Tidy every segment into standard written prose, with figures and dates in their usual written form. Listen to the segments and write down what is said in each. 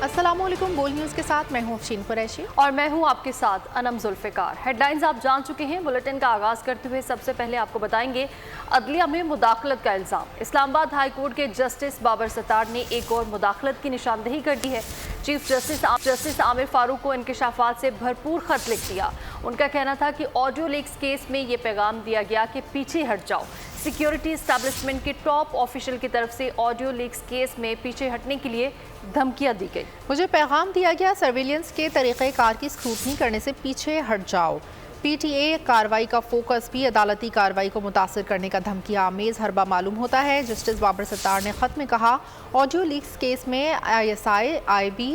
अस्सलाम वालेकुम। बोल न्यूज़ के साथ मैं हूँ अफशीन कुरैशी और मैं हूँ आपके साथ अनम जुल्फ़िकार। हेडलाइंस आप जान चुके हैं। बुलेटिन का आगाज़ करते हुए सबसे पहले आपको बताएंगे अदलिया में मुदाखलत का इल्ज़ाम। इस्लामाबाद हाई कोर्ट के जस्टिस बाबर सत्तार ने एक और मुदाखलत की निशानदेही कर दी है। चीफ जस्टिस आमिर फारूक को इंकशाफात से भरपूर खत लिख दिया। उनका कहना था कि ऑडियो लीक्स केस में ये पैगाम दिया गया कि पीछे हट जाओ। सिक्योरिटी एस्टैब्लिशमेंट के टॉप ऑफिशियल की तरफ से ऑडियो लीक्स केस में पीछे हटने के लिए धमकियां दी गई। मुझे पैगाम दिया गया सर्विलेंस के तरीक़ेकार की स्क्रूटनी करने से पीछे हट जाओ। पीटीए कार्रवाई का फोकस भी अदालती कार्रवाई को मुतासर करने का धमकियां आमेज हरबा मालूम होता है। जस्टिस बाबर सत्तार ने खत में कहा ऑडियो लीक्स केस में ISI, IB,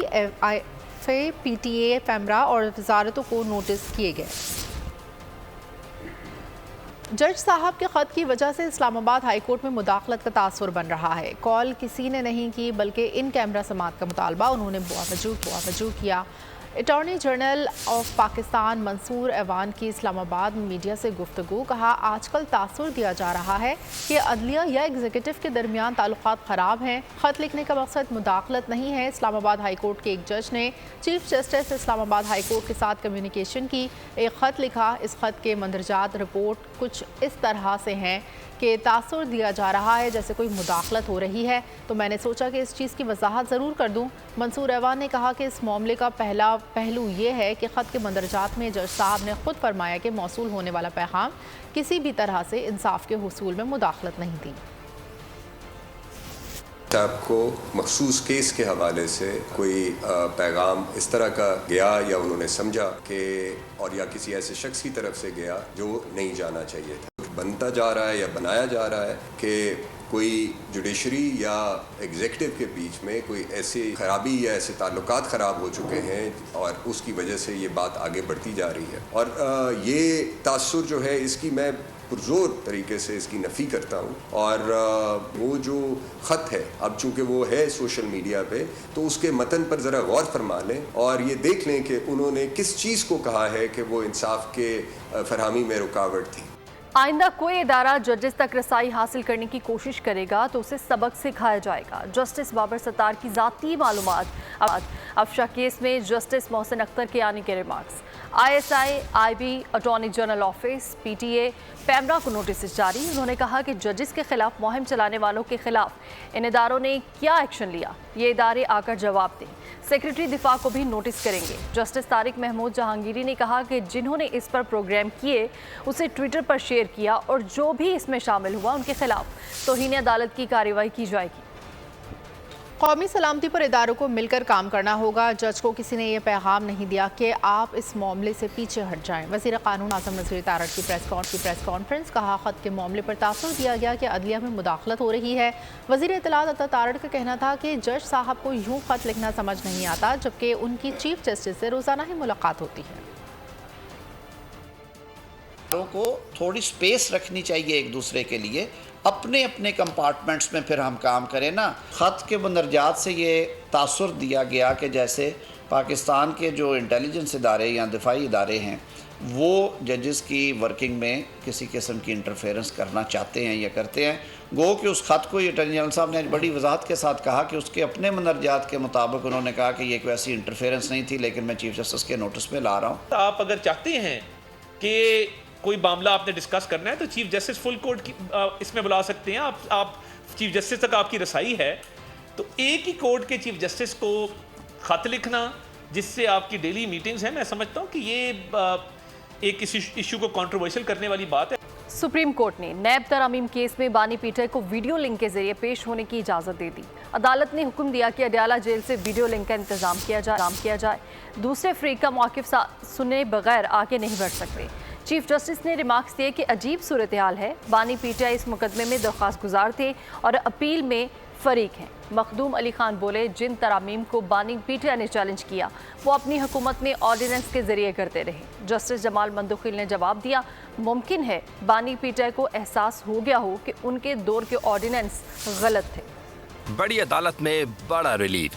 FA, PTA, PEMRA और वजारतों को नोटिस किए गए। जज साहब के ख़त की वजह से इस्लामाबाद हाई कोर्ट में मुदाखलत का तासुर बन रहा है। कॉल किसी ने नहीं की बल्कि इन कैमरा समात का मुतालबा उन्होंने बावजूद किया। Attorney general of Pakistan Mansoor ऐवान की इस्लामाबाद में मीडिया से गुफ्तगू। कहा आजकल तासुर दिया जा रहा है कि अदलिया या एग्जीक्यूटिव के दरमियान ताल्लुकात ख़राब हैं। ख़त लिखने का मकसद मुदाखलत नहीं है। इस्लामाबाद हाई कोर्ट के एक जज ने chief justice Islamabad high court के साथ कम्युनिकेशन की। एक ख़त लिखा। इस ख़त के मंदरजात रिपोर्ट कुछ इस तरह से हैं कि तासुर दिया जा रहा है जैसे कोई मुदाखलत हो रही है, तो मैंने सोचा कि इस चीज़ की वजाहत ज़रूर कर दूं। मंसूर ऐवान ने कहा कि इस मामले का पहला पहलू ये है कि ख़त के मंदरजात में जज साहब ने खुद फरमाया कि मौसूल होने वाला पैगाम किसी भी तरह से इंसाफ के हुसूल में मुदाखलत नहीं थी। आपको मखसूस केस के हवाले से कोई पैगाम इस तरह का गया या उन्होंने समझा कि और या किसी ऐसे शख्स की तरफ से गया जो नहीं जाना चाहिए था। बनता जा रहा है या बनाया जा रहा है कि कोई जुडिशरी या एग्जीक्यूटिव के बीच में कोई ऐसी खराबी या ऐसे ताल्लुकात ख़राब हो चुके हैं और उसकी वजह से ये बात आगे बढ़ती जा रही है। और ये तासुर जो है इसकी मैं पुरजोर तरीके से इसकी नफ़ी करता हूँ। और वो जो ख़त है अब चूँकि वो है सोशल मीडिया पे, तो उसके मतन पर ज़रा गौर फरमा लें और ये देख लें कि उन्होंने किस चीज़ को कहा है कि वो इंसाफ के फरहमी में रुकावट थी। आइंदा कोई इदारा जजेस तक रसाई हासिल करने की कोशिश करेगा तो उसे सबक सिखाया जाएगा। जस्टिस बाबर सत्तार की ज़ाती मालूमात अफशा केस में जस्टिस मोहसिन अख्तर के आने के remarks. ISI, IB, attorney general office, PTA, PEMRA को नोटिस जारी। उन्होंने कहा कि जजेस के खिलाफ मुहिम चलाने वालों के खिलाफ इन इदारों ने क्या एक्शन लिया, ये इदारे आकर जवाब दें। सेक्रेटरी दिफा को भी नोटिस करेंगे। जस्टिस तारिक महमूद जहांगीरी ने कहा कि जिन्होंने इस पर प्रोग्राम किए उसे ट्विटर पर शेयर किया और जो भी इसमें शामिल हुआ उनके खिलाफ तौहीन अदालत की कार्रवाई की जाएगी। कौमी सलामती पर इदारों को मिलकर काम करना होगा। जज को किसी ने यह पैगाम नहीं दिया कि आप इस मामले से पीछे हट जाएं। वज़ीर क़ानून आज़म नज़ीर तारड़ की प्रेस कॉन्फ्रेंस। कहा ख़त के मामले पर तासुर दिया गया कि अदलिया में मुदाखलत हो रही है। वज़ीर इत्तलात अता तारड़ का कहना था कि जज साहब को यूँ ख़त लिखना समझ नहीं आता जबकि उनकी चीफ जस्टिस से रोज़ाना ही मुलाकात होती है। को थोड़ी स्पेस रखनी चाहिए एक दूसरे के लिए, अपने अपने कंपार्टमेंट्स में फिर हम काम करें ना। ख़त के मंदरजात से ये तासुर दिया गया कि जैसे पाकिस्तान के जो इंटेलिजेंस इदारे या दिफाई इदारे हैं वो जजेस की वर्किंग में किसी किस्म की इंटरफेरेंस करना चाहते हैं या करते हैं। गो कि उस ख़त को ये अटॉर्नी जनरल साहब ने बड़ी वजाहत के साथ कहा कि उसके अपने मंदरजात के मुताबिक उन्होंने कहा कि ये कोई ऐसी इंटरफेरेंस नहीं थी, लेकिन मैं चीफ जस्टिस के नोटिस में ला रहा हूँ। आप अगर चाहते हैं कि कोई मामला आपने डिस्कस करना है तो चीफ जस्टिस फुल कोर्ट की इसमें बुला सकते हैं। आप चीफ जस्टिस तक आपकी रसाई है तो एक ही कोर्ट के चीफ जस्टिस को ख़त लिखना जिससे आपकी डेली मीटिंग्स हैं, मैं समझता हूँ कि ये एक इस इशू को कंट्रोवर्शियल करने वाली बात है। सुप्रीम कोर्ट ने नैब तरमीम केस में बानी पीटर को वीडियो लिंक के जरिए पेश होने की इजाज़त दे दी। अदालत ने हुक्म दिया कि अडयाला जेल से वीडियो लिंक का इंतजाम किया जाए। दूसरे फ्रीक का मौक़िफ़ सुने बगैर आगे नहीं बढ़ सकते। चीफ जस्टिस ने रिमार्क्स दिए कि अजीब सूरत हाल है। बानी पीटिया इस मुकदमे में दरख्वास्त गुजार थे और अपील में फरीक हैं। मखदूम अली खान बोले जिन तरामीम को बानी पीटिया ने चैलेंज किया वो अपनी हुकूमत में ऑर्डिनेंस के जरिए करते रहे। जस्टिस जमाल मंदुखिल ने जवाब दिया मुमकिन है बानी पीटिया को एहसास हो गया हो कि उनके दौर के ऑर्डिनेंस गलत थे। बड़ी अदालत में बड़ा रिलीफ।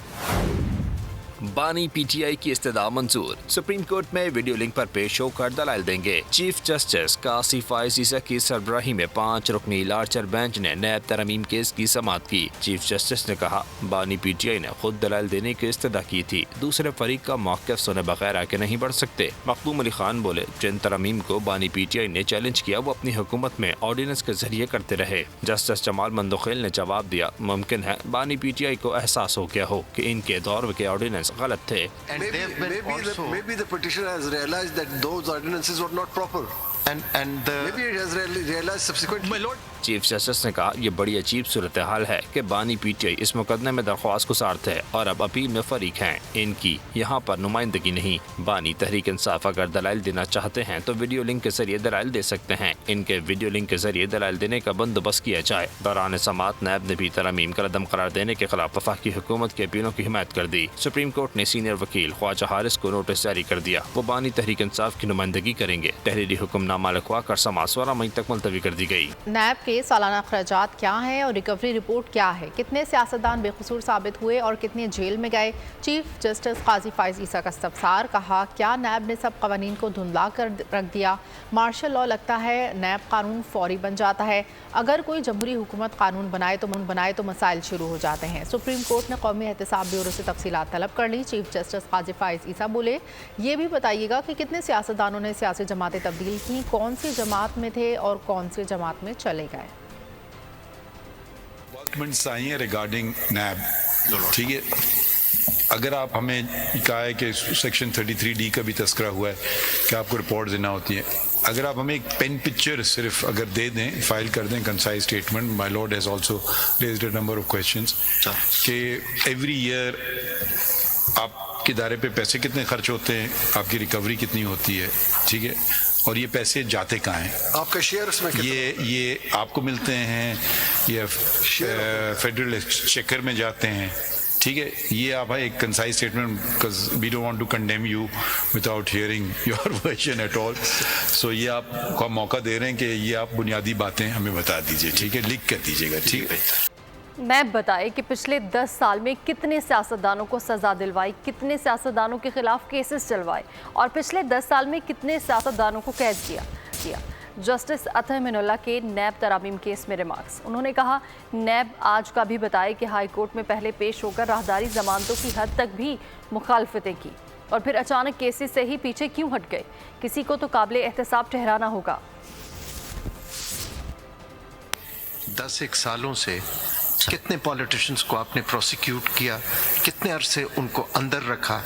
बानी पीटीआई की इस्तदा मंजूर। सुप्रीम कोर्ट में वीडियो लिंक पर पेश होकर दलाइल देंगे। चीफ जस्टिस कासी फाइज ईसा की सरबराही में 5 रुकनी लार्जर बेंच ने नैब तरमीम केस की समाअत की। चीफ जस्टिस ने कहा, बानी पीटीआई ने खुद दलाइल देने की इस्तदा की थी, दूसरे फरीक का मौक़िफ़ सुने बगैर आगे नहीं बढ़ सकते। मखदूम अली खान बोले, जिन तरमीम को बानी पीटीआई ने चैलेंज किया वो अपनी हुकूमत में ऑर्डिनेंस के जरिए करते रहे। जस्टिस जमाल मंदोखेल ने जवाब दिया, मुमकिन है बानी पीटीआई को एहसास हो गया हो कि इनके दौर के ऑर्डिनेंस गलत थे। Maybe the petitioner has realized that those ordinances were not proper. And maybe it has realized subsequently. My lord. Chief justice ने कहा, यह बड़ी अजीब सूरत हाल है कि बानी पीटीआई इस मुकदमे में दरख्वास्त गुजार थे और अब अपील में फरीक हैं। इनकी यहाँ पर नुमाइंदगी नहीं। बानी तहरीक इंसाफ अगर दलाइल देना चाहते हैं तो वीडियो लिंक के जरिए दलाइल दे सकते हैं। इनके वीडियो लिंक के जरिए दलाइल देने का बंदोबस्त किया जाए। दौरान समाअत नैब ने भी तरमीम का अदम करार देने के खिलाफ वफाकी हुकूमत की अपीलों की हिमायत कर दी। सुप्रीम कोर्ट ने सीनियर वकील ख्वाजा हारिस को नोटिस जारी कर दिया। वो बानी तहरीक इंसाफ की नुमाइंदगी करेंगे। तहरीरी हुक्मनामा लिखवा कर समाअत 16 मई तक मुलतवी कर दी गई। नैब के सालाना अखराजात क्या हैं और रिकवरी रिपोर्ट क्या है, कितने सियासतदान बेकसूर साबित हुए और कितने जेल में गए। चीफ जस्टिस काजी फाइज ईसा का इस्तफसार। कहा, क्या नैब ने सब कवानीन को धुंधला कर रख दिया। मार्शल लॉ लगता है नैब कानून फौरी बन जाता है। अगर कोई जमहूरी हुकूमत कानून बनाए तो मसाइल शुरू हो जाते हैं। सुप्रीम कोर्ट ने कौमी एहतसाब ब्यूरो से तफसीलात तलब कर ली। चीफ जस्टिस काजी फाइज ईसा बोले, ये भी बताइएगा कि कितने सियासतदानों ने सियासी जमातें तब्दील की, कौन सी जमात में थे और कौन सी जमात में चले गए। डॉक्यूमेंट्स आई हैं रिगार्डिंग नैब, ठीक है। अगर आप हमें कहा है कि सेक्शन 33D का भी तस्करा हुआ है कि आपको रिपोर्ट देना होती है, अगर आप हमें एक पेन पिक्चर सिर्फ अगर दे दें, फाइल कर दें concise statement. My Lord has also raised a number of questions कि एवरी ईयर आपके इदारे पे पैसे कितने खर्च होते हैं, आपकी रिकवरी कितनी होती है, ठीक है, और ये पैसे जाते कहाँ हैं, आपका शेयर उसमें ये आपको मिलते हैं, ये फेडरल एक्सचेकर में जाते हैं, ठीक है। ये आप एक concise statement, because we don't want to condemn you without hearing your version at all. So ये आपको मौका दे रहे हैं कि ये आप बुनियादी बातें हमें बता दीजिए, ठीक है, लिख कर दीजिएगा, ठीक है। नैब बताए कि पिछले 10 साल में कितने सियासतदानों को सज़ा दिलवाई, कितने सियासतदानों के खिलाफ केसेस चलवाए और पिछले 10 साल में कितने सियासतदानों को कैद किया। जस्टिस अतः मिनुल्लाह के नैब तरामीम केस में रिमार्क्स। उन्होंने कहा, नैब आज का भी बताए कि हाई कोर्ट में पहले पेश होकर राहदारी जमानतों की हद तक भी मुखालफतें की और फिर अचानक केसेस से ही पीछे क्यों हट गए, किसी को तो काबिल एहतसाब ठहराना होगा। 10 सालों से कितने पॉलिटिशियंस को आपने प्रोसिक्यूट किया, कितने अरसे उनको अंदर रखा,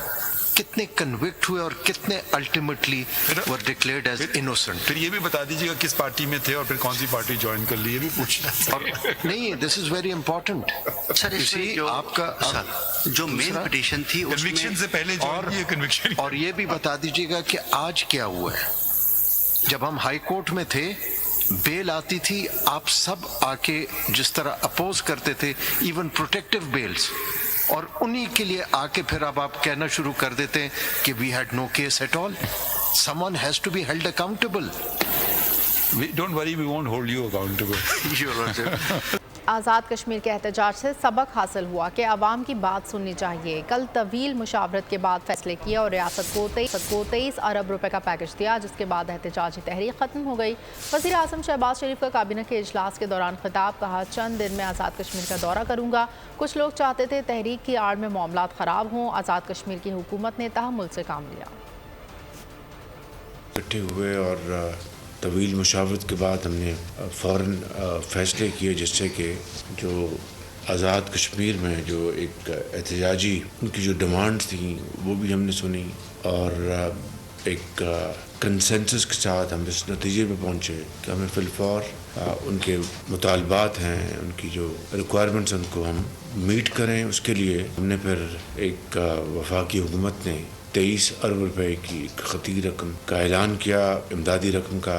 कितने कन्विक्ट हुए और कितने अल्टीमेटली वर डिक्लेयर्ड एज इनोसेंट। फिर ये भी बता दीजिएगा किस पार्टी में थे और फिर कौन सी पार्टी ज्वाइन कर ली, ये भी पूछना। और नहीं, this is very important sir. इसमें जो आपका जो मेन पिटीशन थी कन्विक्शन से पहले कन्विक्शन, और ये भी बता दीजिएगा कि आज क्या हुआ है। जब हम हाई कोर्ट में थे, बेल आती थी, आप सब आके जिस तरह अपोज करते थे, इवन प्रोटेक्टिव बेल्स, और उन्हीं के लिए आके फिर अब आप कहना शुरू कर देते हैं कि we had no case at all. Someone has to be held accountable. Don't worry, we won't hold you accountable. Azad Kashmir के एहतजाज से सबक हासिल हुआ कि आवाम की बात सुननी चाहिए। कल तवील मुशावरत के बाद फैसले किए और रियासत को 23 अरब रुपए का पैकेज दिया, जिसके बाद एहतजाजी तहरीक ख़त्म हो गई। वज़ीर आज़म शहबाज शरीफ का काबीना के इजलास के दौरान खिताब। कहा, चंद दिन में आज़ाद कश्मीर का दौरा करूँगा। कुछ लोग चाहते थे तहरीक की आड़ में मामलात ख़राब हों। आज़ाद कश्मीर की हुकूमत ने तहम्मुल से काम लिया। इकट्ठे हुए और तवील मुशावरत के बाद हमने फ़ौरन फ़ैसले किए, जिससे कि जो आज़ाद कश्मीर में जो एक एहतजाजी उनकी जो डिमांड्स थी वो भी हमने सुनी और एक कंसेंसस के साथ हम इस नतीजे पे पहुँचे कि हमें फ़िलफ़ौर उनके मुतालबात हैं, उनकी जो रिक्वायरमेंट्स उनको हम मीट करें। उसके लिए हमने फिर एक वफाकी हुकूमत ने 23 अरब रुपए की खती रकम का ऐलान किया, इमदादी रकम का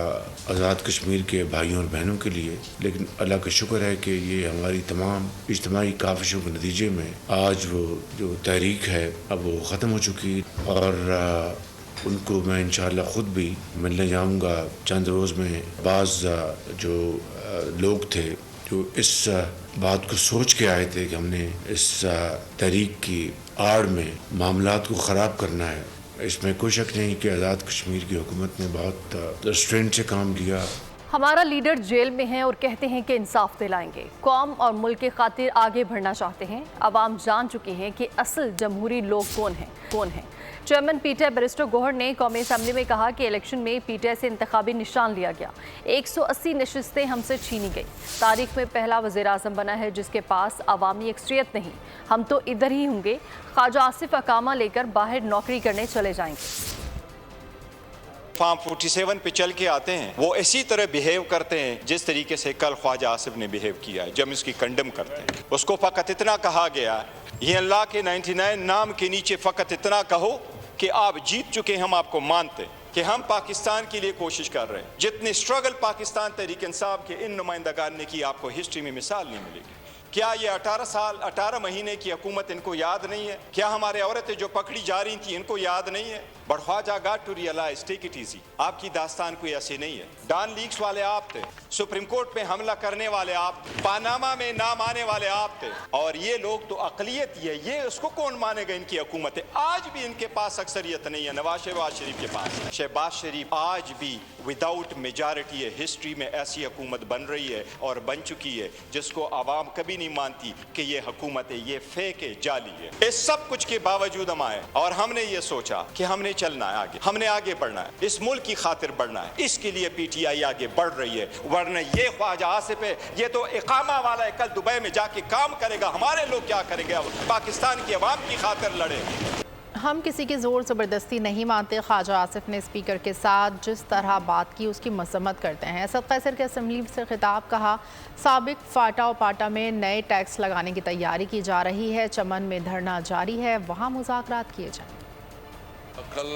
आज़ाद कश्मीर के भाइयों और बहनों के लिए। लेकिन अल्लाह का शुक्र है कि ये हमारी तमाम इज्तिमाई काविशों के नतीजे में आज वो जो तहरीक है अब वो ख़त्म हो चुकी और उनको मैं इंशाअल्लाह ख़ुद भी मिलने जाऊँगा चंद रोज़ में। बाज़ जो लोग थे جو اس بات کو سوچ کے آئے تھے کہ ہم نے اس تحریک کی آڑ میں معاملات کو خراب کرنا ہے، اس میں کوئی شک نہیں کہ آزاد کشمیر کی حکومت نے بہت ریسٹرینٹ سے کام لیا۔ ہمارا لیڈر جیل میں ہیں اور کہتے ہیں کہ انصاف دلائیں گے، قوم اور ملک کے خاطر آگے بڑھنا چاہتے ہیں، عوام جان چکی ہیں کہ اصل جمہوری لوگ کون ہیں۔ Chairman P T I barrister Gohar نے قومی اسمبلی میں کہا کہ الیکشن میں پی ٹی آئی سے انتخابی نشان لیا گیا، 180 نشستیں ہم سے چھینی گئی، تاریخ میں پہلا وزیر اعظم بنا ہے جس کے پاس عوامی اکثریت نہیں، ہم تو ادھر ہی ہوں گے، خواجہ آصف اقامہ لے کر باہر نوکری کرنے چلے جائیں گے۔ فارم 47 پہ چل کے آتے ہیں، وہ اسی طرح بیہیو کرتے ہیں جس طریقے سے کل خواجہ آصف نے بیہیو کیا ہے، جب اس کی کنڈم کرتے ہیں۔ اس کو فقط اتنا کہا گیا، یہ اللہ کے 99 نام کے نیچے فقط اتنا کہو کہ آپ جیت چکے، ہم آپ کو مانتے کہ ہم پاکستان کے لیے کوشش کر رہے ہیں۔ جتنے سٹرگل پاکستان تحریک انصاف کے ان نمائندگان نے کی، آپ کو ہسٹری میں مثال نہیں ملے گی۔ کیا یہ 18 مہینے کی حکومت ان کو یاد نہیں ہے؟ کیا ہمارے عورتیں جو پکڑی جا رہی تھیں ان کو یاد نہیں ہے؟ But Khawaja got to realize, take it easy, آپ کی داستان کوئی ایسی نہیں ہے۔ ڈان لیکس والے آپ تھے، سپریم کورٹ پہ حملہ کرنے والے آپ تھے، پاناما میں نام آنے والے آپ تھے، اور یہ لوگ تو اقلیت ہی ہے، یہ اس کو کون مانے گا؟ ان کی حکومت ہے، آج بھی ان کے پاس اکثریت نہیں ہے۔ نواز شریف کے پاس، شہباز شریف آج بھی وداؤٹ میجارٹی ہے، ہسٹری میں ایسی حکومت بن رہی ہے اور بن چکی ہے جس کو عوام کبھی نہیں مانتی کہ یہ حکومت ہے، یہ فیک ہے، جعلی ہے۔ اس سب کچھ کے باوجود ہم آئے اور ہم نے یہ سوچا کہ ہم نے چلنا ہے آگے، ہم نے آگے بڑھنا ہے، اس ملک کی خاطر بڑھنا ہے، اس کے لیے پی ٹی آئی آگے بڑھ رہی ہے، ورنہ یہ خواجہ آصف ہے، یہ تو اقامہ والا ہے، کل دبئی میں جا کے کام کرے گا، ہمارے لوگ کیا کریں گے؟ پاکستان کی عوام کی خاطر لڑیں۔ ہم کسی کی زور زبردستی نہیں مانتے، خواجہ آصف نے اسپیکر کے ساتھ جس طرح بات کی اس کی مذمت کرتے ہیں۔ اسد قیصر کے اسمبلی سے خطاب، کہا سابق فاٹا و پاٹا میں نئے ٹیکس لگانے کی تیاری کی جا رہی ہے، چمن میں دھرنا جاری ہے، وہاں مذاکرات کیے جائیں۔ کل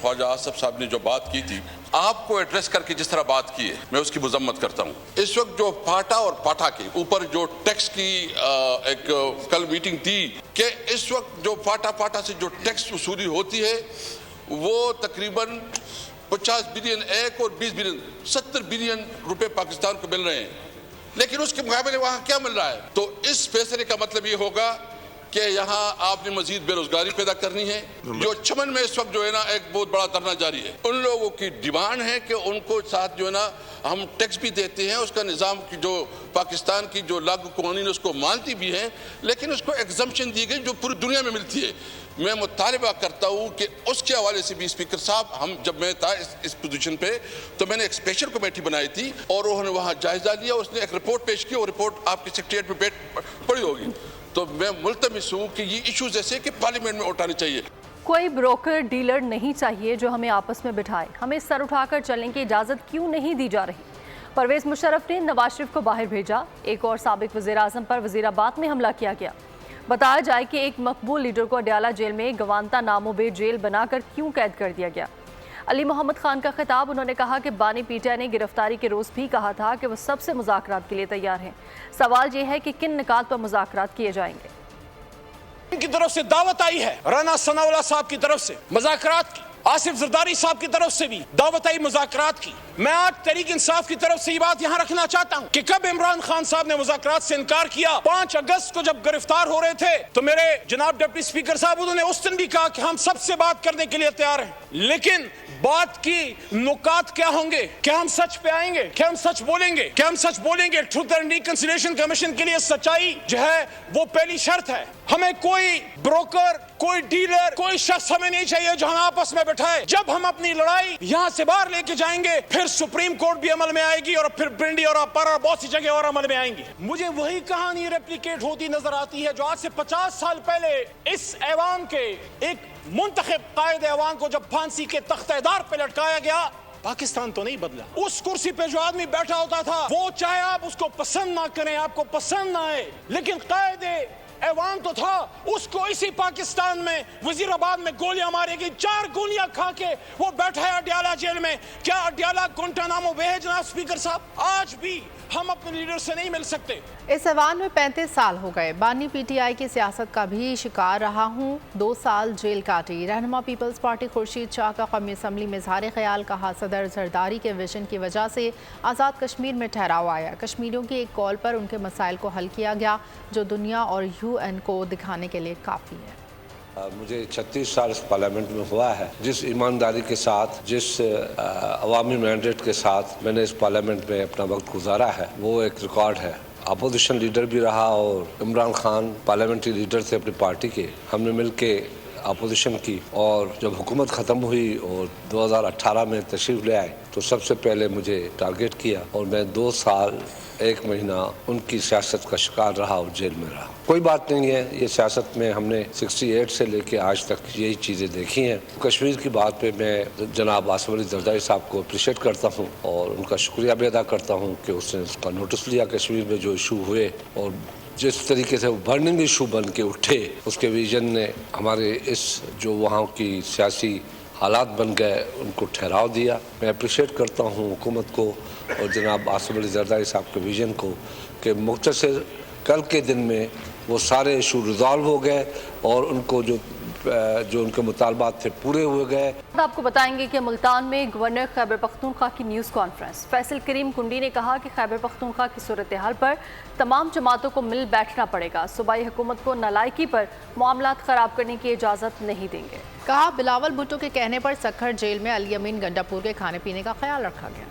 خواجہ آصف صاحب نے جو بات کی تھی، آپ کو ایڈریس کر کے جس طرح بات کی ہے، میں اس کی مذمت کرتا ہوں۔ اس وقت جو پاٹا اور پاٹا کے اوپر جو ٹیکس کی ایک کل میٹنگ تھی کہ اس وقت جو پاٹا سے جو ٹیکس وصولی ہوتی ہے وہ تقریباً 50 بلین ایک اور 20 بلین 70 بلین روپے پاکستان کو مل رہے ہیں، لیکن اس کے مقابلے وہاں کیا مل رہا ہے؟ تو اس فیصلے کا مطلب یہ ہوگا کہ یہاں آپ نے مزید بے روزگاری پیدا کرنی ہے۔ جو چمن میں اس وقت جو ہے نا ایک بہت بڑا دھرنا جاری ہے، ان لوگوں کی ڈیمانڈ ہے کہ ان کو ساتھ جو ہے نا ہم ٹیکس بھی دیتے ہیں، اس کا نظام کی جو پاکستان کی جو لاگو قوانین اس کو مانتی بھی ہیں، لیکن اس کو ایگزمپشن دی گئی جو پوری دنیا میں ملتی ہے۔ میں مطالبہ کرتا ہوں کہ اس کے حوالے سے بھی اسپیکر صاحب، جب میں تھا اس پوزیشن پہ تو میں نے ایک اسپیشل کمیٹی بنائی تھی اور انہوں نے وہاں جائزہ لیا، اس نے ایک رپورٹ پیش کی اور رپورٹ آپ کی سیکریٹریٹ میں پڑی ہوگی۔ تو میں ملتمس ہوں کہ یہ ایشوز ایسے کہ پارلیمنٹ میں اٹھانے چاہیے۔ کوئی بروکر ڈیلر نہیں چاہیے جو ہمیں آپس میں بٹھائے، ہمیں سر اٹھا کر چلنے کی اجازت کیوں نہیں دی جا رہی؟ پرویز مشرف نے نواز شریف کو باہر بھیجا، ایک اور سابق وزیر اعظم پر وزیر آباد میں حملہ کیا گیا۔ بتایا جائے کہ ایک مقبول لیڈر کو اڈیالہ جیل میں گوانتا نامو بے جیل بنا کر کیوں قید کر دیا گیا؟ علی محمد خان کا خطاب، انہوں نے کہا کہ بانی پی ٹی آئی نے گرفتاری کے روز بھی کہا تھا کہ وہ سب سے مذاکرات کے لیے تیار ہیں، سوال یہ ہے کہ کن نکات پر مذاکرات کیے جائیں گے؟ ان کی طرف سے دعوت آئی ہے، رانا ثناء اللہ صاحب کی طرف سے مذاکرات کی، آصف زرداری صاحب کی طرف سے بھی دعوت آئی مذاکرات کی۔ میں آج تحریک انصاف کی طرف سے یہ بات یہاں رکھنا چاہتا ہوں کہ کب عمران خان صاحب نے مذاکرات سے انکار کیا؟ 5 اگست کو جب گرفتار ہو رہے تھے تو میرے جناب ڈپٹی اسپیکر صاحب انہوں نے اس دن بھی کہا کہ ہم سب سے بات کرنے کے لیے تیار ہیں، لیکن بات کی نکات کیا ہوں گے؟ کیا ہم سچ پہ آئیں گے؟ کیا ہم سچ بولیں گے؟ کیا ہم سچ بولیں گے؟ ٹروتھ اینڈ ریکنسیلیشن کمیشن کے لیے سچائی جو ہے وہ پہلی شرط ہے۔ ہمیں کوئی بروکر، کوئی ڈیلر، کوئی شخص ہمیں نہیں چاہیے جو ہم آپس میں بٹھائے۔ جب ہم اپنی لڑائی یہاں سے باہر لے کے جائیں گے پھر سپریم کورٹ بھی عمل میں آئے گی اور پھر برنڈی اور اپارا اور بہت سی جگہ اور عمل میں آئیں گی۔ مجھے وہی کہانی ریپلیکیٹ ہوتی نظر آتی ہے جو آج سے 50 سال پہلے اس ایوان کے ایک منتخب قائد ایوان کو جب پھانسی کے تختہ دار پہ لٹکایا گیا۔ پاکستان تو نہیں بدلا، اس کرسی پہ جو آدمی بیٹھا ہوتا تھا وہ چاہے آپ اس کو پسند نہ کریں، آپ کو پسند نہ آئے، لیکن قائد ایوان تو تھا، اس کو اسی پاکستان میں وزیر آباد میں گولیاں مارے گئی، 4 گولیاں کھا کے وہ بیٹھا ہے اڈیالہ جیل میں۔ کیا اڈیالہ گوانتانامو بے ہے جناب اسپیکر صاحب؟ آج بھی हम अपने लीडर से नहीं मिल सकते। इस ऐवान में 35 साल हो गए। बानी पीटीआई की सियासत का भी शिकार रहा हूँ। 2 साल जेल काटी। रहनुमा पीपल्स पार्टी खुर्शीद शाह का कौमी असम्बली में इज़हार ख्याल, कहा सदर जरदारी के विजन की वजह से आज़ाद कश्मीर में ठहराव आया। कश्मीरियों की एक कॉल पर उनके मसाइल को हल किया गया, जो दुनिया और UN को दिखाने के लिए काफ़ी है। मुझे 36 साल इस पार्लियामेंट में हुआ है। जिस ईमानदारी के साथ, जिस अवामी मैंडेट के साथ मैंने इस पार्लियामेंट में अपना वक्त गुजारा है, वो एक रिकॉर्ड है। अपोजिशन लीडर भी रहा और इमरान खान पार्लियामेंट्री लीडर थे अपनी पार्टी के। हमने मिल के अपोजिशन की और जब हुकूमत ख़त्म हुई और 2018 में तशरीफ़ ले आए तो सबसे पहले मुझे टारगेट किया और मैं 2 साल 1 महीना उनकी सियासत का शिकार रहा और जेल में रहा। कोई बात नहीं है, ये सियासत में हमने 68 से लेके आज तक यही चीज़ें देखी हैं। कश्मीर की बात पे मैं जनाब आसिफ अली जरदारी साहब को अप्रिशिएट करता हूँ और उनका शुक्रिया भी अदा करता हूँ कि उसने उसका नोटिस लिया। कश्मीर में जो इशू हुए और जिस तरीके से वो बर्निंग इशू बन के उठे, उसके विजन ने हमारे इस जो वहाँ की सियासी हालात बन गए उनको ठहराव दिया। मैं अप्रिशिएट करता हूँ हुकूमत को और जनाब आसिफ अली जरदारी साहब के विजन को कि मुख्तसर कल के दिन में वो सारे इशू रिजॉल्व हो गए और उनको जो उनके मुतालबात थे पूरे हुए गए। आपको बताएंगे कि मुल्तान में गवर्नर खैबर पख्तूनख्वा की न्यूज़ कॉन्फ्रेंस। फैसल करीम कुंडी ने कहा कि खैबर पख्तूनख्वा की सूरत हाल पर तमाम जमातों को मिल बैठना पड़ेगा। सूबाई हुकूमत को नालायकी पर मामलात ख़राब करने की इजाज़त नहीं देंगे। कहा बिलावल भुट्टो के कहने पर सक्खर जेल में अली अमीन गंडापुर के खाने पीने का ख्याल रखा गया।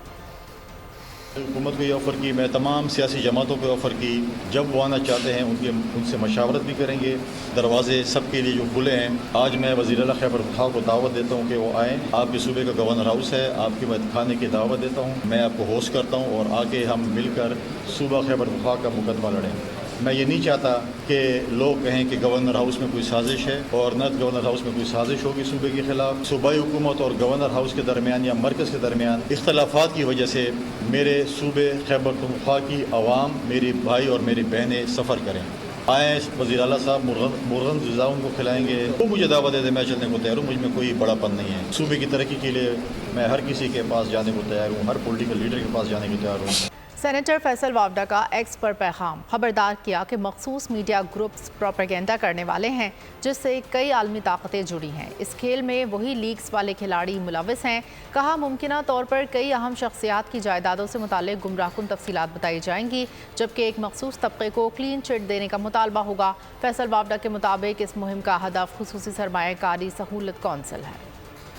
हुकूमत को ये ऑफ़र की, मैं तमाम सियासी जमातों को ऑफ़र की, जब वो आना चाहते हैं उनसे मशावरत भी करेंगे। दरवाजे सबके लिए जो खुले हैं। आज मैं वज़ीर आला खैबर पख्तूनख्वा को दावत देता हूँ कि वो आएँ। आपके सूबे का गवर्नर हाउस है, आपके मैं खाने की दावत देता हूँ। मैं आपको होस्ट करता हूँ और आके हम मिलकर सूबा खैबर पख्तूनख्वा का मुकदमा लड़ें। मैं ये नहीं चाहता कि लोग कहें कि गवर्नर हाउस में कोई साजिश है और न गवर्नर हाउस में कोई साजिश होगी सूबे के खिलाफ। सूबाई हुकूमत और गवर्नर हाउस के दरमियान या मरकज़ के दरमियान इख्तलाफात की वजह से मेरे सूबे खैबर पख्तूनख्वा की आवाम, मेरे भाई और मेरी बहनें सफ़र करें। आएँ, वज़ीर आला साहब मुर्गन ग़िज़ा उनको खिलाएँगे। वो मुझे दावत देते, मैं चलने को तैयार हूँ। मुझ में कोई बड़ापन नहीं है। सूबे की तरक्की के लिए मैं हर किसी के पास जाने को तैयार हूँ, हर पॉलिटिकल लीडर के पास जाने को तैयार हूँ। सेनेटर फैसल वावडा का एक्स पर पैगाम। खबरदार किया कि मखसूस मीडिया ग्रुप्स प्रोपेगेंडा करने वाले हैं जिससे कई आलमी ताकतें जुड़ी हैं। इस खेल में वही लीग्स वाले खिलाड़ी मुलविस हैं। कहा मुमकिना तौर पर कई अहम शख्सियात की जायदादों से मुताल्लिक गुमराहकुन तफसीलात बताई जाएंगी, जबकि एक मखसूस तबके को क्लीन चिट देने का मुतालबा होगा। फैसल वावडा के मुताबिक इस मुहिम का हदफ खुसूसी सरमायाकारी सहूलत कौंसिल है।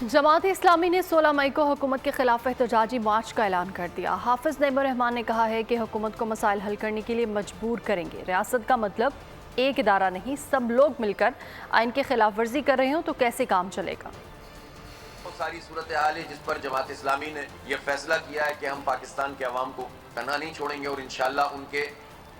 जमात इस्लामी ने 16 मई को हुकूमत के खिलाफ एहतजाजी मार्च का ऐलान कर दिया। हाफिज नईमुर रहमान ने कहा है कि हुकूमत को मसाइल हल करने के लिए मजबूर करेंगे। रियासत का मतलब एक इदारा नहीं, सब लोग मिलकर आइन की खिलाफ वर्जी कर रहे हो तो कैसे काम चलेगा। सारी सूरत हाल है जिस पर जमात इस्लामी ने यह फैसला किया है कि हम पाकिस्तान के अवाम को तन्हा नहीं छोड़ेंगे और इंशाअल्लाह उनके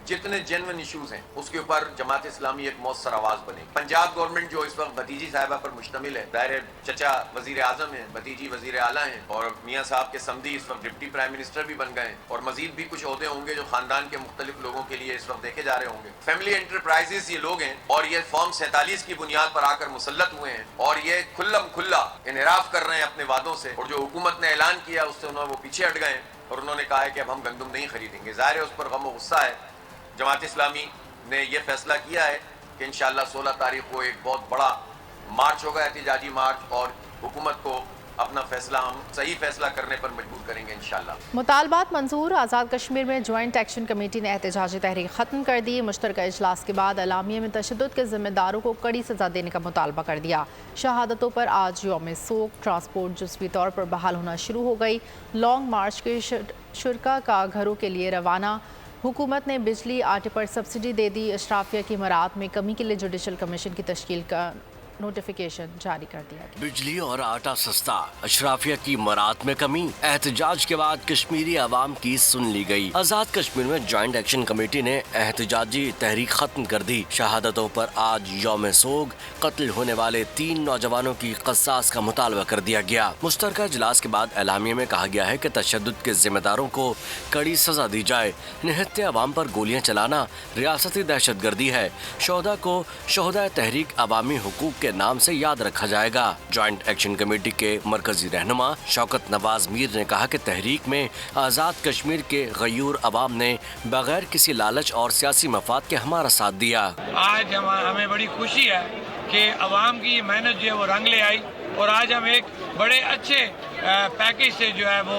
जितने जेन्युइन इश्यूज हैं उसके ऊपर जमात इस्लामी एक मौसर आवाज बनेगी। पंजाब गवर्नमेंट जो इस वक्त भतीजी साहिबा पर मुश्तमिल है, ज़ाहिर चचा वजीर आजम है, भतीजी वजीर आला हैं और मियाँ साहब के समधी इस वक्त डिप्टी प्राइम मिनिस्टर भी बन गए और मजीद भी कुछ ओहदे होंगे जो खानदान के मुख्तलिफ लोगों के लिए इस वक्त देखे जा रहे होंगे। फैमिली एंटरप्राइजेस ये लोग हैं और ये फॉर्म 47 की बुनियाद पर आकर मुसल्लत हुए हैं और ये खुल्लम खुल्ला इनहराफ कर रहे हैं अपने वादों से और जो हुकूमत ने ऐलान किया उससे उन्होंने वो पीछे हट गए और उन्होंने कहा है कि अब हम गंदम नहीं खरीदेंगे। ज़ाहिर है उस पर गम और गुस्सा है। जमात इस्लामी ने यह फैसला किया है कि इंशाअल्लाह 16 तारीख को एक बहुत बड़ा मार्च होगा, एहतिजाजी मार्च, और हुकूमत को अपना फैसला हम सही फैसला करने पर मजबूर करेंगे इंशाअल्लाह। मुतालबात मंजूर। आज़ाद कश्मीर में ज्वाइंट एक्शन कमेटी ने एहतजाजी तहरीक ख़त्म कर दी। मुश्तरका इजलास के बाद एलामिया में तशद्दुद के जिम्मेदारों को कड़ी सज़ा देने का मुतालबा कर दिया। शहादतों पर आज यौम सोग। ट्रांसपोर्ट जुज़वी तौर पर बहाल होना शुरू हो गई। लॉन्ग मार्च के शुरका का घरों के लिए रवाना। हुकूमत ने बिजली आटे पर सब्सिडी दे दी। अशराफिया की मरात में कमी के लिए जुडिशल कमीशन की तश्कील का नोटिफिकेशन जारी कर दिया गया। बिजली और आटा सस्ता, अशराफिया की मरात में कमी। एहतजाज के बाद कश्मीरी आवाम की सुन ली गई। आजाद कश्मीर में ज्वाइंट एक्शन कमेटी ने एहतजाजी तहरीक खत्म कर दी। शहादतों पर आज यौम सोग। कत्ल होने वाले 3 नौजवानों की क़सास का मुतालबा कर दिया गया। मुश्तरका इजलास के बाद एलामिया में कहा गया है कि तशद्दुद के जिम्मेदारों को कड़ी सजा दी जाए। निहत्ते अवाम पर गोलियां चलाना रियासती दहशत गर्दी है। शोहदा को शोहदा तहरीक अवामी हुकूक के के नाम से याद रखा जाएगा। जॉइंट एक्शन कमेटी के मरकजी रहनुमा शौकत नवाज मीर ने कहा कि तहरीक में आज़ाद कश्मीर के गयूर अवाम ने बगैर किसी लालच और सियासी मफाद के हमारा साथ दिया। आज हमें बड़ी खुशी है कि अवाम की मेहनत जो है वो रंग ले आई और आज हम एक बड़े अच्छे पैकेज से जो है वो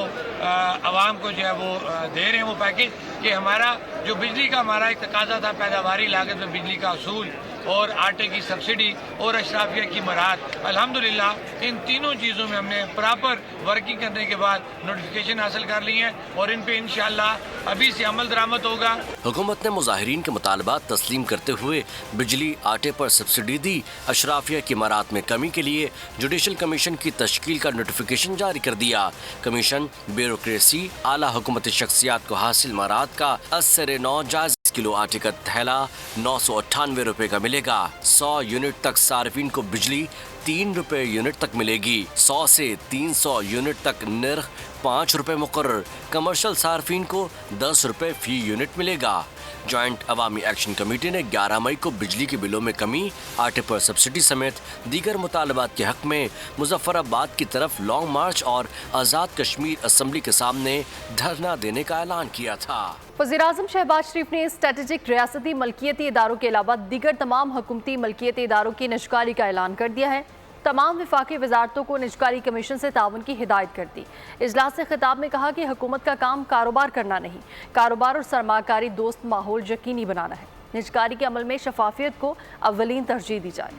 अवाम को जो है वो दे रहे हैं वो पैकेज कि हमारा जो बिजली का हमारा एक तकाजा था पैदावारी लागत में बिजली का असूल और आटे की सब्सिडी और अशराफिया की मराहत, अल्हम्दुलिल्लाह इन तीनों चीज़ों में हमने प्रॉपर वर्किंग करने के बाद नोटिफिकेशन हासिल कर ली है और इन पे इंशाअल्लाह अभी से अमल दरामद होगा। हुकूमत ने मुजाहिरीन के मुतालबात तस्लीम करते हुए बिजली आटे पर सब्सिडी दी। अशराफिया की मराहत में कमी के लिए जुडिशल कमीशन की तश्कील का नोटिफिकेशन जारी कर दिया। कमीशन ब्यूरोक्रेसी आला हुकूमती शख्सियात को हासिल मराहत का 80 जायज किलो आटे का थैला 998 रुपए का मिलेगा। 100 यूनिट तक सार्फिन को बिजली 3 रुपए यूनिट तक मिलेगी। 100 से 300 यूनिट तक निर्ख 5 रुपए मुकर्रर। कमर्शियल सार्फिन को 10 रुपए फी यूनिट मिलेगा। जॉइंट अवामी एक्शन कमेटी ने 11 मई को बिजली के बिलों में कमी, आटे पर सब्सिडी समेत दीगर मुतालबात के हक में मुजफ्फराबाद की तरफ लॉन्ग मार्च और आज़ाद कश्मीर असम्बली के सामने धरना देने का ऐलान किया था। वज़ीर-ए-आज़म शहबाज शरीफ ने स्ट्रेटेजिक रियासती मलकियती इदारों के अलावा दीगर तमाम हुकूमती मलकियती इदारों की निजकारी का ऐलान कर दिया है। तमाम विफाकी वजारतों को निजकारी कमीशन से ताउन की हिदायत कर दी। इजलास से खिताब में कहा कि हुकूमत का काम कारोबार करना नहीं, कारोबार और सरमाकारी दोस्त माहौल यकीनी बनाना है। निजकारी के अमल में शफाफियत को अव्वलीन तरजीह दी जाए।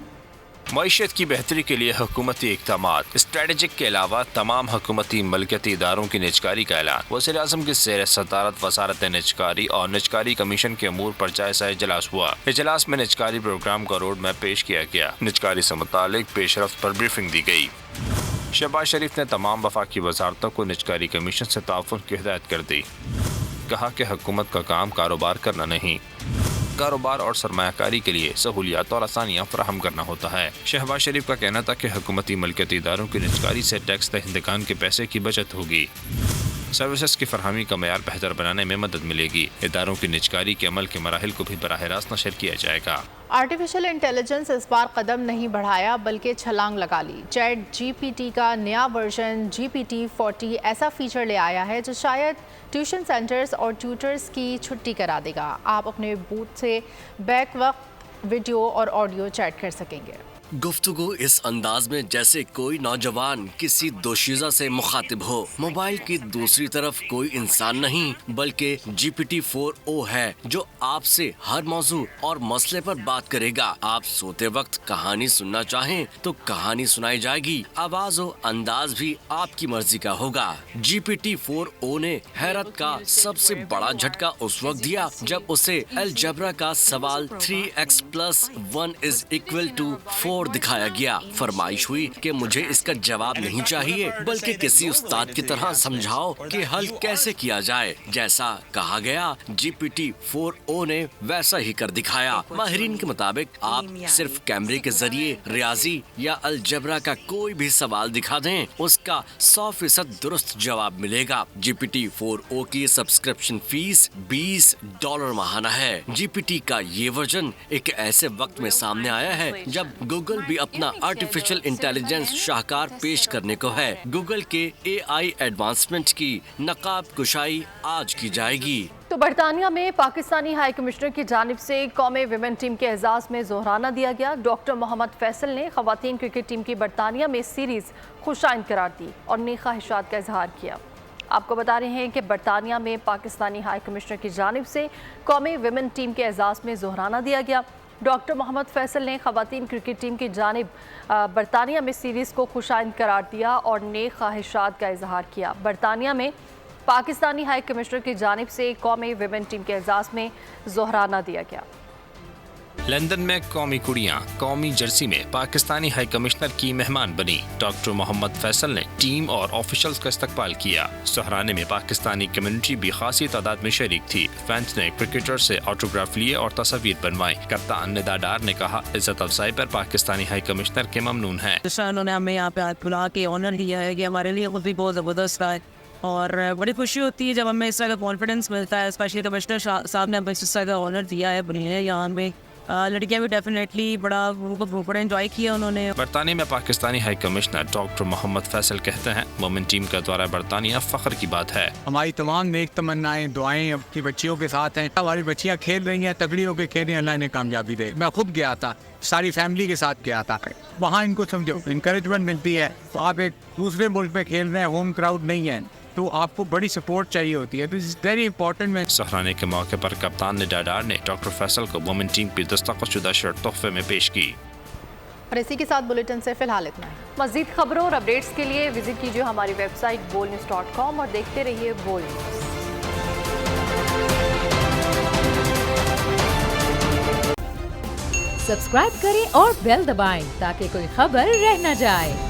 मईशत की बेहतरी के लिए हुकूमती इक़दामात, स्ट्रेटेजिक के अलावा तमाम हुकूमती मलकियती इदारों की निजकारी का ऐलान। वज़ीर-ए-आज़म की ज़ेर सदारत वज़ारत निजकारी और निजकारी कमीशन के अमूर पर जायज़ा इजलास हुआ। इजलास में निजकारी प्रोग्राम का रोड मैप पेश किया गया। निजकारी से मुतालिक पेशरफ्त पर ब्रीफिंग दी गई। शहबाज शरीफ ने तमाम वफाकी वजारतों को निजकारी कमीशन से ताउन की हिदायत कर दी। कहा कि हुकूमत का काम कारोबार करना नहीं, कारोबार और सरमायाकारी के लिए सहूलियात और आसानियाँ फराहम करना होता है। शहबाज शरीफ का कहना था कि हुकूमती मलकियती इदारों की निजकारी से टैक्स दहिंदगान के पैसे की बचत होगी, सर्विसेज की फरहमी का मयार बेहतर बनाने में मदद मिलेगी। इदारों की निजकारी के अमल के मराहिल को भी बराह रास्त नशर किया जाएगा। आर्टिफिशियल इंटेलिजेंस इस बार कदम नहीं बढ़ाया बल्कि छलांग लगा ली। चैट जीपीटी का नया वर्जन GPT-40 ऐसा फीचर ले आया है जो शायद ट्यूशन सेंटर्स और ट्यूटर्स की छुट्टी करा देगा। आप अपने बूथ से बैक वक्त वीडियो और ऑडियो चैट कर सकेंगे। गुफ्तगू इस अंदाज में जैसे कोई नौजवान किसी दोशीज़ा से मुखातिब हो। मोबाइल की दूसरी तरफ कोई इंसान नहीं बल्कि GPT-4o है जो आपसे हर मौजू और मसले पर बात करेगा। आप सोते वक्त कहानी सुनना चाहें तो कहानी सुनाई जाएगी। आवाज और अंदाज भी आपकी मर्जी का होगा। GPT-4o ने हैरत का सबसे बड़ा झटका उस वक्त दिया जब उसे अलजबरा का सवाल 3x+1=4 दिखाया गया। फरमाइश हुई कि मुझे इसका जवाब नहीं चाहिए बल्कि किसी उस्ताद की तरह समझाओ कि हल कैसे किया जाए। जैसा कहा गया GPT-4o ने वैसा ही कर दिखाया। माहिरीन के मुताबिक आप सिर्फ कैमरे के जरिए रियाजी या अलजबरा का कोई भी सवाल दिखा दें, उसका 100% दुरुस्त जवाब मिलेगा। GPT-4o की सब्सक्रिप्शन फीस $20 माहाना है। GPT का ये वर्जन एक ऐसे वक्त में सामने आया है जब गूगल भी अपना आर्टिफिशियल इंटेलिजेंस शाहकार पेश करने को है। गूगल के AI एडवांसमेंट की नकाब कुशाई आज की जाएगी। तो बरतानिया में पाकिस्तानी हाई कमिश्नर की जानिब से कौमी विमेन टीम के एजाज में जोहराना दिया गया। डॉक्टर मोहम्मद फैसल ने खवातीन क्रिकेट टीम की बरतानिया में सीरीज खुशाइंद करार दी और नेक ख्वाहिशात का इजहार किया। आपको बता रहे हैं कि बरतानिया में पाकिस्तानी हाई कमिश्नर की जानिब से कौमी विमेन टीम के एजाज में जोहराना दिया गया। डॉक्टर मोहम्मद फैसल ने खवातीन क्रिकेट टीम की जानिब बरतानिया में सीरीज़ को खुशाइंद करार दिया और नेक ख्वाहिशात का इजहार किया। बरतानिया में पाकिस्तानी हाई कमिश्नर की जानिब से कौमी विमेन टीम के एजाज में जोहराना दिया गया। लंदन में कौमी कुड़ियां कौमी जर्सी में पाकिस्तानी हाई कमिश्नर की मेहमान बनी। डॉक्टर मोहम्मद फैसल ने टीम और ऑफिशियल्स का इस्तकबाल किया। सोहराने में पाकिस्तानी कम्युनिटी भी खासी तादाद में शरीक थी। फैंस ने क्रिकेटर से ऑटोग्राफ लिए और तस्वीर बनवाई। कप्तान निदा डार ने कहा इज्जत अफजाई पर पाकिस्तानी हाई कमिश्नर के ममनून है। उन्होंने हमें यहाँ पे बुला के ऑनर दिया है कि हमारे लिए खुद भी बहुत ज़बरदस्त है और बड़ी खुशी होती है जब हमें इस तरह का कॉन्फिडेंस मिलता है। स्पेशली कमिश्नर साहब ने हमें इस तरह का ऑनर दिया है, बने यहाँ पे लड़कियां भी डेफिनेटली बड़ा एंजॉय किया उन्होंने। बरतानिया में Pakistani high commissioner doctor Mohammad Faisal कहते हैं वुमेन टीम का दौरा बरतानिया फख्र की बात है। हमारी तमाम नेक तमन्नाएं दुआएं अपनी बच्चियों के साथ हैं। हमारी बच्चियां खेल रही हैं, तगड़ी होकर खेल रही हैं, अल्लाह ने कामयाबी दे। मैं खुद गया था, सारी फैमिली के साथ गया था, वहाँ इनको समझो इंकरेजमेंट मिलती है। तो आप एक दूसरे मुल्क में खेल रहे हैं, होम क्राउड नहीं है, तो आपको बड़ी सपोर्ट चाहिए होती है। This is very important. सहराने के मौके पर कप्तान निडाडार ने डॉक्टर फैसल को वुमेन टीम की दस्तखतशुदा शर्ट तोहफे में पेश की। और इसी के साथ बुलेटिन से फिलहाल इतना है। मज़ीद खबरों और अपडेट्स के लिए विजिट कीजिए हमारी वेबसाइट bolnews.com और देखते रहिए बोल न्यूज़। सब्सक्राइब करें और बेल दबाएं ताकि कोई खबर रह न जाए।